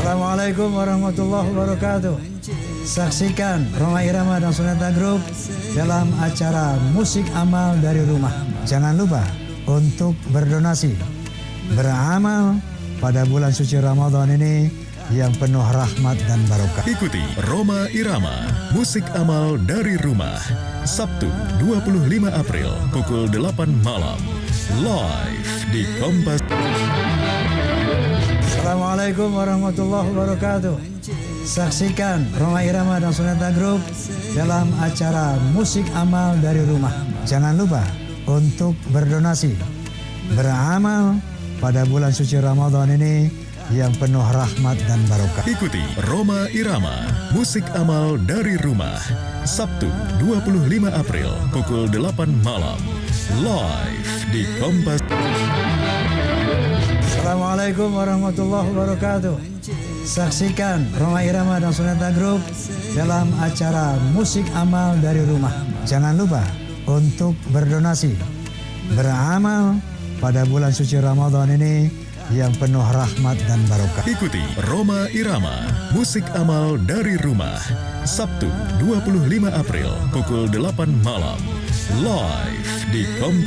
Assalamualaikum warahmatullahi wabarakatuh. Saksikan Roma Irama dan Sonata Group dalam acara Musik Amal dari Rumah. Jangan lupa untuk berdonasi, beramal pada bulan suci Ramadan ini yang penuh rahmat dan barokah. Ikuti Roma Irama, Musik Amal dari Rumah, Sabtu 25 April pukul 8 malam, live di Kompas. Assalamualaikum warahmatullahi wabarakatuh. Saksikan Roma Irama dan Sonata Group dalam acara Musik Amal dari Rumah. Jangan lupa untuk berdonasi, beramal pada bulan suci Ramadan ini yang penuh rahmat dan barokah. Ikuti Roma Irama, Musik Amal dari Rumah, Sabtu 25 April pukul 8 malam, live di Kompas. Assalamualaikum warahmatullahi wabarakatuh. Saksikan Roma Irama dan Sonata Group dalam acara Musik Amal dari Rumah. Jangan lupa untuk berdonasi, beramal pada bulan suci Ramadan ini yang penuh rahmat dan barokah. Ikuti Roma Irama, Musik Amal dari Rumah, Sabtu 25 April pukul 8 malam, live di Kompas.